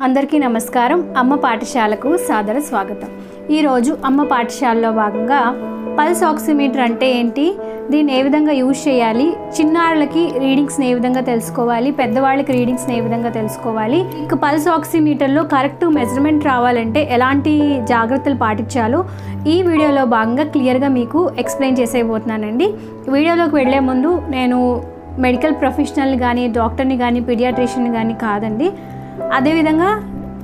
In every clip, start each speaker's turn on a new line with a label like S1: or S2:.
S1: అందరికీ నమస్కారం. అమ్మ పాఠశాలకు సాదర స్వాగతం. ఈరోజు అమ్మ పాఠశాలలో భాగంగా పల్స్ ఆక్సిమీటర్ అంటే ఏంటి, దీన్ని ఏ విధంగా యూజ్ చేయాలి, చిన్నారులకి రీడింగ్స్ని ఏ విధంగా తెలుసుకోవాలి, పెద్దవాళ్ళకి రీడింగ్స్ని ఏ విధంగా తెలుసుకోవాలి, ఇక పల్స్ ఆక్సిమీటర్లో కరెక్ట్ మెజర్మెంట్ రావాలంటే ఎలాంటి జాగ్రత్తలు పాటించాలో ఈ వీడియోలో భాగంగా క్లియర్గా మీకు ఎక్స్ప్లెయిన్ చేసేయబోతున్నానండి. వీడియోలోకి వెళ్ళే ముందు నేను మెడికల్ ప్రొఫెషనల్ని కానీ, డాక్టర్ని కానీ, పీడియాట్రిషియన్ని కానీ కాదండి. అదేవిధంగా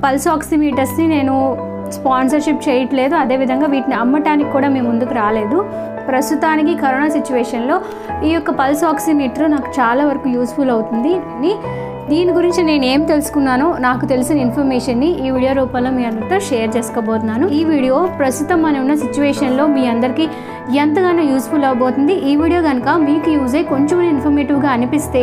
S1: పల్స్ ఆక్సిమీటర్స్ని నేను స్పాన్సర్షిప్ చేయట్లేదు, అదేవిధంగా వీటిని అమ్మటానికి కూడా మేము ముందుకు రాలేదు. ప్రస్తుతానికి కరోనా సిచ్యువేషన్లో ఈ యొక్క పల్స్ ఆక్సిమీటర్ నాకు చాలా వరకు యూస్ఫుల్ అవుతుంది. దీని గురించి నేను ఏం తెలుసుకున్నానో, నాకు తెలిసిన ఇన్ఫర్మేషన్ని ఈ వీడియో రూపంలో మీ అందరితో షేర్ చేసుకోబోతున్నాను. ఈ వీడియో ప్రస్తుతం మనం ఉన్న సిచ్యువేషన్లో మీ అందరికీ ఎంతగానో యూస్ఫుల్ అవబోతుంది. ఈ వీడియో కనుక మీకు యూజ్ అయ్యి కొంచెం ఇన్ఫర్మేటివ్గా అనిపిస్తే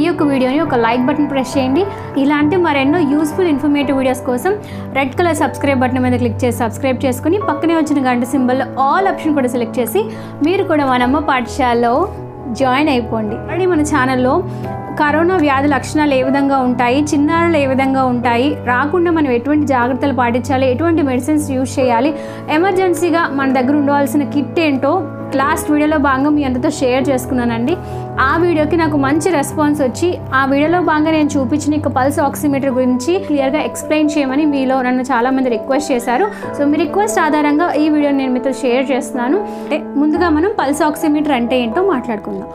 S1: ఈ యొక్క వీడియోని ఒక లైక్ బటన్ ప్రెస్ చేయండి. ఇలాంటి మరెన్నో యూస్ఫుల్ ఇన్ఫర్మేటివ్ వీడియోస్ కోసం రెడ్ కలర్ సబ్స్క్రైబ్ బటన్ మీద క్లిక్ చేసి సబ్స్క్రైబ్ చేసుకుని పక్కనే వచ్చిన గంట సింబల్లో ఆల్ ఆప్షన్ కూడా సెలెక్ట్ చేసి మీరు కూడా మన అమ్మ పాఠశాలలో జాయిన్ అయిపోండి. మరి మన ఛానల్లో కరోనా వ్యాధి లక్షణాలు ఏ విధంగా ఉంటాయి, చిన్నారులు ఏ విధంగా ఉంటాయి, రాకుండా మనం ఎటువంటి జాగ్రత్తలు పాటించాలి, ఎటువంటి మెడిసిన్స్ యూజ్ చేయాలి, ఎమర్జెన్సీగా మన దగ్గర ఉండవలసిన కిట్ ఏంటో లాస్ట్ వీడియోలో భాగంగా మీ అందరితో షేర్ చేసుకున్నానండి. ఆ వీడియోకి నాకు మంచి రెస్పాన్స్ వచ్చి ఆ వీడియోలో భాగంగా నేను చూపించిన ఇక పల్స్ ఆక్సిమీటర్ గురించి క్లియర్గా ఎక్స్ప్లెయిన్ చేయమని మీలో నన్ను చాలామంది రిక్వెస్ట్ చేశారు. సో మీ రిక్వెస్ట్ ఆధారంగా ఈ వీడియోని నేను మీతో షేర్ చేస్తున్నాను. ముందుగా మనం పల్స్ ఆక్సిమీటర్ అంటే ఏంటో మాట్లాడుకుందాం.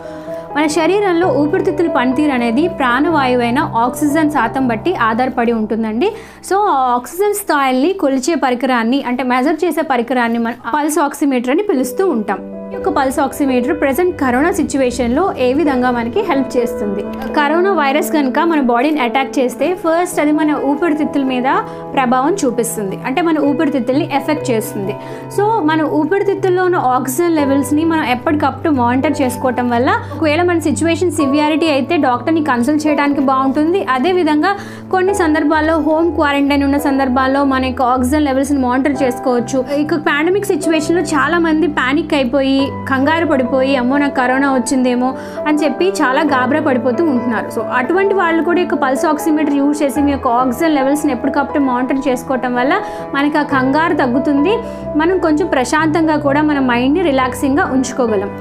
S1: మన శరీరంలో ఊపిరితిత్తుల పనితీరు అనేది ప్రాణవాయువైన ఆక్సిజన్ శాతం బట్టి ఆధారపడి ఉంటుందండి. సో ఆ ఆక్సిజన్ స్థాయిల్ని కొలిచే పరికరాన్ని, అంటే మెజర్ చేసే పరికరాన్ని మనం పల్స్ ఆక్సిమీటర్ అని పిలుస్తూ ఉంటాం. ఈ యొక్క పల్స్ ఆక్సిమీటర్ ప్రజెంట్ కరోనా సిచ్యువేషన్లో ఏ విధంగా మనకి హెల్ప్ చేస్తుంది. కరోనా వైరస్ కనుక మన బాడీని అటాక్ చేస్తే ఫస్ట్ అది మన ఊపిరితిత్తుల మీద ప్రభావం చూపిస్తుంది, అంటే మన ఊపిరితిత్తుల్ని ఎఫెక్ట్ చేస్తుంది. సో మన ఊపిరితిత్తుల్లో ఉన్న ఆక్సిజన్ లెవెల్స్ని మనం ఎప్పటికప్పుడు మానిటర్ చేసుకోవటం వల్ల ఒకవేళ మన సిచ్యువేషన్ సివియారిటీ అయితే డాక్టర్ని కన్సల్ట్ చేయడానికి బాగుంటుంది. అదేవిధంగా కొన్ని సందర్భాల్లో హోమ్ క్వారంటైన్ ఉన్న సందర్భాల్లో మన యొక్క ఆక్సిజన్ లెవెల్స్ని మానిటర్ చేసుకోవచ్చు. ఇక పాండమిక్ సిచ్యువేషన్లో చాలామంది ప్యానిక్ అయిపోయి, కంగారు పడిపోయి, అమ్మో నాకు కరోనా వచ్చిందేమో అని చెప్పి చాలా గాబరా పడిపోతూ ఉంటున్నారు. సో అటువంటి వాళ్ళు కూడా యొక్క పల్స్ ఆక్సిమీటర్ యూజ్ చేసి మీ యొక్క ఆక్సిజన్ లెవెల్స్ని ఎప్పటికప్పుడు మానిటర్ చేసుకోవటం వల్ల మనకి ఆ కంగారు తగ్గుతుంది. మనం కొంచెం ప్రశాంతంగా కూడా మన మైండ్ని రిలాక్సింగ్గా ఉంచుకోగలం.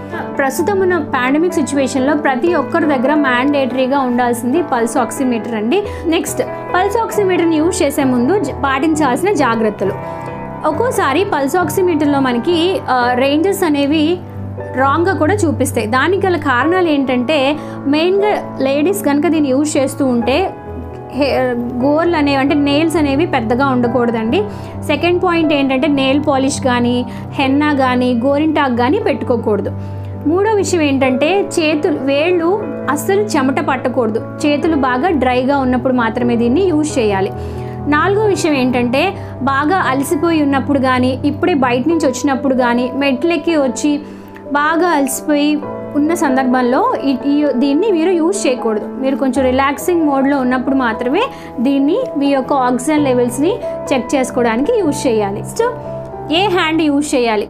S1: ప్రస్తుతం ఉన్న పాండమిక్ సిచ్యువేషన్లో ప్రతి ఒక్కరి దగ్గర మ్యాండేటరీగా ఉండాల్సింది పల్స్ ఆక్సిమీటర్ అండి. నెక్స్ట్, పల్స్ ఆక్సిమీటర్ని యూజ్ చేసే ముందు పాటించాల్సిన జాగ్రత్తలు. ఒక్కోసారి పల్స్ ఆక్సిమీటర్లో మనకి రేంజెస్ అనేవి రాంగ్గా కూడా చూపిస్తాయి. దానికి గల కారణాలు ఏంటంటే, మెయిన్గా లేడీస్ కనుక దీన్ని యూజ్ చేస్తూ ఉంటే గోర్లు అనేవి, అంటే నెయిల్స్ అనేవి పెద్దగా ఉండకూడదండి. సెకండ్ పాయింట్ ఏంటంటే, నెయిల్ పాలిష్ కానీ, హెన్నా కానీ, గోరింటాక్ కానీ పెట్టుకోకూడదు. మూడో విషయం ఏంటంటే, వేళ్ళు అస్సలు చెమట పట్టకూడదు. చేతులు బాగా డ్రైగా ఉన్నప్పుడు మాత్రమే దీన్ని యూజ్ చేయాలి. నాలుగో విషయం ఏంటంటే, బాగా అలసిపోయి ఉన్నప్పుడు కానీ, ఇప్పుడే బయట నుంచి వచ్చినప్పుడు కానీ, మెట్లెక్కి వచ్చి బాగా అలసిపోయి ఉన్న సందర్భంలో దీన్ని మీరు యూజ్ చేయకూడదు. మీరు కొంచెం రిలాక్సింగ్ మోడ్లో ఉన్నప్పుడు మాత్రమే దీన్ని మీ యొక్క ఆక్సిజన్ లెవెల్స్ని చెక్ చేసుకోవడానికి యూజ్ చేయాలి. సో ఏ హ్యాండ్ యూజ్ చేయాలి?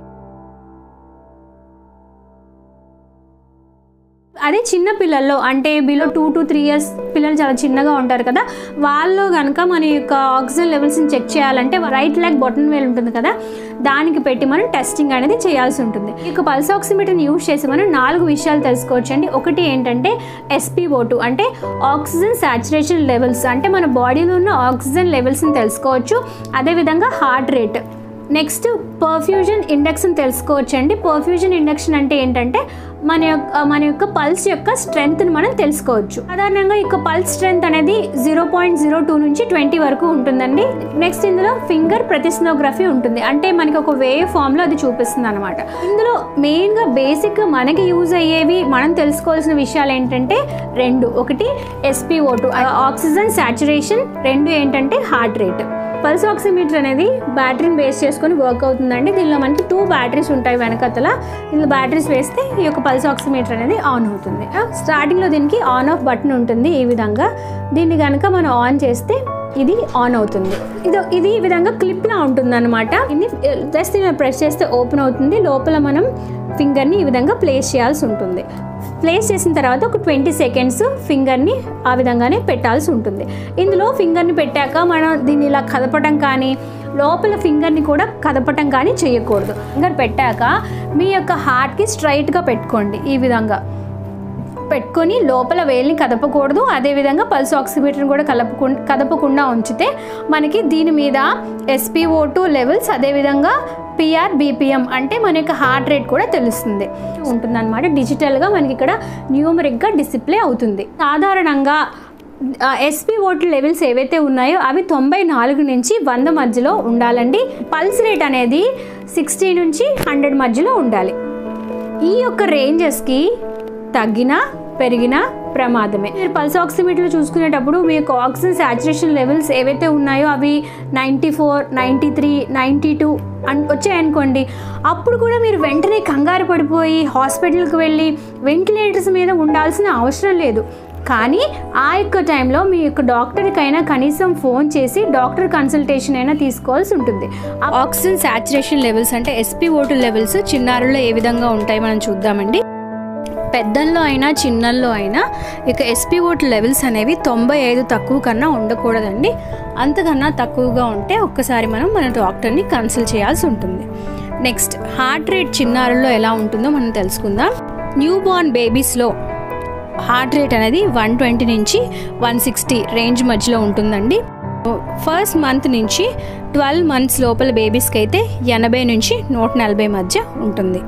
S1: అదే చిన్న పిల్లల్లో, అంటే బిలో 2 to 3 years పిల్లలు చాలా చిన్నగా ఉంటారు కదా, వాళ్ళు కనుక మన యొక్క ఆక్సిజన్ లెవెల్స్ని చెక్ చేయాలంటే రైట్ లెగ్ బొటన్ వేల్ ఉంటుంది కదా, దానికి పెట్టి మనం టెస్టింగ్ అనేది చేయాల్సి ఉంటుంది. ఈ యొక్క పల్స్ ఆక్సిమీటర్ని యూజ్ చేసి మనం 4 విషయాలు తెలుసుకోవచ్చు అండి. ఒకటి ఏంటంటే SpO2, అంటే ఆక్సిజన్ సాచురేషన్ లెవెల్స్, అంటే మన బాడీలో ఉన్న ఆక్సిజన్ లెవెల్స్ని తెలుసుకోవచ్చు. అదేవిధంగా హార్ట్ రేట్. నెక్స్ట్, పర్ఫ్యూజన్ ఇండెక్స్ని తెలుసుకోవచ్చు అండి. పర్ఫ్యూజన్ ఇండెక్స్ అంటే ఏంటంటే మన యొక్క పల్స్ యొక్క స్ట్రెంగ్త్ని మనం తెలుసుకోవచ్చు. సాధారణంగా ఈ యొక్క పల్స్ స్ట్రెంగ్త్ అనేది 0.02 నుంచి 20 వరకు ఉంటుందండి. నెక్స్ట్, ఇందులో ఫింగర్ ప్రతిస్నోగ్రఫీ ఉంటుంది, అంటే మనకి ఒక వేవ్ ఫామ్లో అది చూపిస్తుంది అనమాట. ఇందులో మెయిన్గా బేసిక్ మనకి యూజ్ అయ్యేవి మనం తెలుసుకోవాల్సిన విషయాలు ఏంటంటే 2. ఒకటి SpO2 ఆక్సిజన్ సాచురేషన్, 2 ఏంటంటే హార్ట్ రేట్. పల్స్ ఆక్సిమీటర్ అనేది బ్యాటరీని బేస్ చేసుకొని వర్క్ అవుతుందండి. దీనిలో మనకి 2 బ్యాటరీస్ ఉంటాయి వెనకతల. ఇందులో బ్యాటరీస్ వేస్తే ఈ యొక్క పల్స్ ఆక్సిమీటర్ అనేది ఆన్ అవుతుంది. స్టార్టింగ్లో దీనికి ఆన్ ఆఫ్ బటన్ ఉంటుంది. ఈ విధంగా దీన్ని కనుక మనం ఆన్ చేస్తే ఇది ఆన్ అవుతుంది. ఇది ఈ విధంగా క్లిప్లా ఉంటుంది అనమాట. ఇది జస్ట్ ప్రెస్ చేస్తే ఓపెన్ అవుతుంది. లోపల మనం ఫింగర్ని ఈ విధంగా ప్లేస్ చేయాల్సి ఉంటుంది. ప్లేస్ చేసిన తర్వాత ఒక 20 సెకండ్స్ ఫింగర్ని ఆ విధంగానే పెట్టాల్సి ఉంటుంది. ఇందులో ఫింగర్ని పెట్టాక మనం దీన్ని ఇలా కదపడం కానీ లోపల ఫింగర్ని కూడా కదపటం కానీ చేయకూడదు. ఫింగర్ పెట్టాక మీ యొక్క హార్ట్కి స్ట్రైట్గా పెట్టుకోండి. ఈ విధంగా పెట్టుకొని లోపల వేలిని కదపకూడదు. అదేవిధంగా పల్స్ ఆక్సిమీటర్ని కూడా కదపకుండా ఉంచితే మనకి దీని మీద SpO2 లెవెల్స్, అదేవిధంగా PR, BPM అంటే మన యొక్క హార్ట్ రేట్ కూడా తెలుస్తుంది ఉంటుందన్నమాట. డిజిటల్గా మనకి ఇక్కడ న్యూమరిక్గా డిస్ప్లే అవుతుంది. సాధారణంగా SpO2 లెవెల్స్ ఏవైతే ఉన్నాయో అవి 94 నుంచి 100 మధ్యలో ఉండాలండి. పల్స్ రేట్ అనేది 60 నుంచి 100 మధ్యలో ఉండాలి. ఈ యొక్క రేంజెస్కి తగ్గినా పెరిగినా ప్రమాదమే. మీరు పల్స్ ఆక్సిమీటర్లో చూసుకునేటప్పుడు మీ యొక్క ఆక్సిజన్ సాచురేషన్ లెవెల్స్ ఏవైతే ఉన్నాయో అవి 94, 93, 92 వచ్చాయనుకోండి, అప్పుడు కూడా మీరు వెంటనే కంగారు పడిపోయి హాస్పిటల్కి వెళ్ళి వెంటిలేటర్స్ మీద ఉండాల్సిన అవసరం లేదు. కానీ ఆ యొక్క టైంలో మీ యొక్క డాక్టర్కైనా కనీసం ఫోన్ చేసి డాక్టర్ కన్సల్టేషన్ అయినా తీసుకోవాల్సి ఉంటుంది. ఆక్సిజన్ సాచురేషన్ లెవెల్స్ అంటే SpO2 లెవెల్స్ చిన్నారుల్లో ఏ విధంగా ఉంటాయి మనం చూద్దామండి. పెద్దల్లో అయినా చిన్నల్లో అయినా ఇక SpO2 లెవెల్స్ అనేవి 95 తక్కువ కన్నా ఉండకూడదండి. అంతకన్నా తక్కువగా ఉంటే ఒక్కసారి మన డాక్టర్ని కన్సల్ట్ చేయాల్సి ఉంటుంది. నెక్స్ట్, హార్ట్ రేట్ చిన్నారుల్లో ఎలా ఉంటుందో మనం తెలుసుకుందాం. న్యూ బార్న్ బేబీస్లో హార్ట్ రేట్ అనేది 120 నుంచి 160 రేంజ్ మధ్యలో ఉంటుందండి. ఫస్ట్ మంత్ నుంచి 12 మంత్స్ లోపల బేబీస్కి అయితే 80 నుంచి 140 మధ్య ఉంటుంది.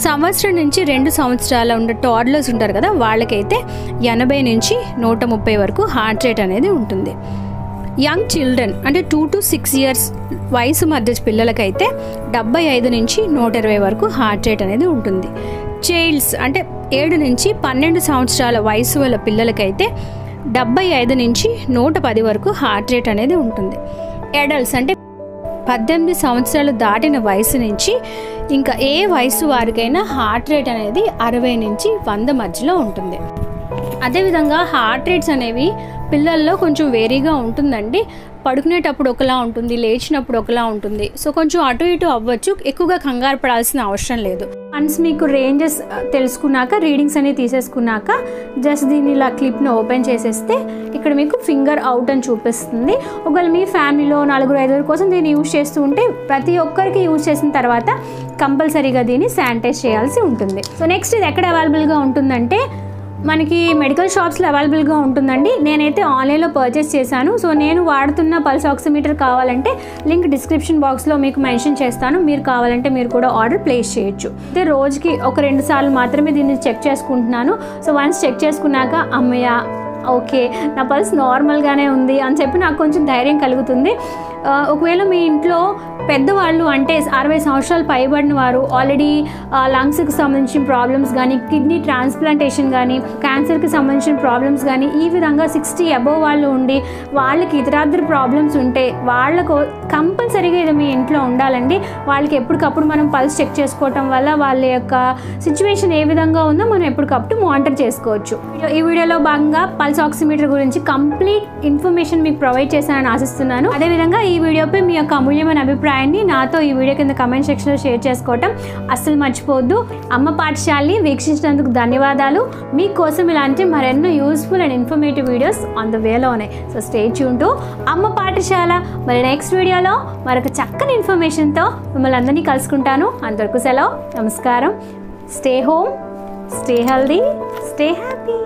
S1: సంవత్సరం నుంచి 2 సంవత్సరాల ఉండే టాడ్లర్స్ ఉంటారు కదా, వాళ్ళకైతే 80 నుంచి 130 వరకు హార్ట్ రేట్ అనేది ఉంటుంది. యంగ్ చిల్డ్రన్ అంటే 2 to 6 years వయసు మధ్య పిల్లలకైతే 75 నుంచి 120 వరకు హార్ట్ రేట్ అనేది ఉంటుంది. చైల్డ్స్ అంటే 7 నుంచి 12 సంవత్సరాల వయసు వాళ్ళ పిల్లలకైతే 75 నుంచి 110 వరకు హార్ట్ రేట్ అనేది ఉంటుంది. అడల్ట్స్ అంటే 18 సంవత్సరాలు దాటిన వయసు నుంచి ఇంకా ఏ వయసు వారికైనా హార్ట్ రేట్ అనేది 60 నుంచి 100 మధ్యలో ఉంటుంది. అదేవిధంగా హార్ట్ రేట్స్ అనేవి పిల్లల్లో కొంచెం వేరీగా ఉంటుందండి. పడుకునేటప్పుడు ఒకలా ఉంటుంది, లేచినప్పుడు ఒకలా ఉంటుంది. సో కొంచెం అటు ఇటు అవ్వచ్చు, ఎక్కువగా కంగారు పడాల్సిన అవసరం లేదు. వన్స్ మీకు రేంజెస్ తెలుసుకున్నాక, రీడింగ్స్ అనేవి తీసేసుకున్నాక జస్ట్ దీన్ని ఇలా క్లిప్ను ఓపెన్ చేసేస్తే ఇక్కడ మీకు ఫింగర్ అవుట్ అని చూపిస్తుంది. ఒకవేళ మీ ఫ్యామిలీలో 4-5 కోసం దీన్ని యూజ్ చేస్తూ ఉంటే ప్రతి ఒక్కరికి యూజ్ చేసిన తర్వాత కంపల్సరీగా దీన్ని శానిటైజ్ చేయాల్సి ఉంటుంది. సో నెక్స్ట్ ఇది ఎక్కడ అవైలబుల్గా ఉంటుందంటే మనకి మెడికల్ షాప్స్లో అవైలబుల్గా ఉంటుందండి. నేనైతే ఆన్లైన్లో పర్చేస్ చేశాను. సో నేను వాడుతున్న పల్స్ ఆక్సిమీటర్ కావాలంటే లింక్ డిస్క్రిప్షన్ బాక్స్లో మీకు మెన్షన్ చేస్తాను. మీరు కావాలంటే మీరు కూడా ఆర్డర్ ప్లేస్ చేయొచ్చు. అయితే రోజుకి 1-2 సార్లు మాత్రమే దీన్ని చెక్ చేసుకుంటున్నాను. సో వన్స్ చెక్ చేసుకున్నాక అమ్మయ్య ఓకే నా పల్స్ నార్మల్గానే ఉంది అని చెప్పి నాకు కొంచెం ధైర్యం కలుగుతుంది. ఒకవేళ మీ ఇంట్లో పెద్దవాళ్ళు అంటే 60 సంవత్సరాలు పైబడిన వారు ఆల్రెడీ లంగ్స్కి సంబంధించిన ప్రాబ్లమ్స్ కానీ, కిడ్నీ ట్రాన్స్ప్లాంటేషన్ కానీ, క్యాన్సర్కి సంబంధించిన ప్రాబ్లమ్స్ కానీ, ఈ విధంగా 60 అబోవ్ వాళ్ళు ఉండి వాళ్ళకి ఇతరాతర ప్రాబ్లమ్స్ ఉంటే వాళ్ళకు కంపల్సరీగా ఇది మీ ఇంట్లో ఉండాలండి. వాళ్ళకి ఎప్పటికప్పుడు మనం పల్స్ చెక్ చేసుకోవటం వల్ల వాళ్ళ యొక్క సిచ్యువేషన్ ఏ విధంగా ఉందో మనం ఎప్పటికప్పుడు మానిటర్ చేసుకోవచ్చు. ఈ వీడియోలో భాగంగా పల్స్ ఆక్సిమీటర్ గురించి కంప్లీట్ ఇన్ఫర్మేషన్ మీకు ప్రొవైడ్ చేశానని ఆశిస్తున్నాను. అదేవిధంగా ఈ వీడియోపై మీ యొక్క అమూల్యమైన అభిప్రాయాన్ని నాతో ఈ వీడియో కింద కమెంట్ సెక్షన్లో షేర్ చేసుకోవటం అస్సలు మర్చిపోవద్దు. అమ్మ పాఠశాలని వీక్షించినందుకు ధన్యవాదాలు. మీకోసం ఇలాంటి మరెన్నో useful and informative videos on the వేలో ఉన్నాయి. సో స్టే ట్యూన్ టు అమ్మ పాఠశాల. మరి నెక్స్ట్ వీడియోలో మరొక చక్కని ఇన్ఫర్మేషన్తో మిమ్మల్ని అందరినీ కలుసుకుంటాను. అంతవరకు సెలవు, నమస్కారం. Stay home, stay healthy, stay happy.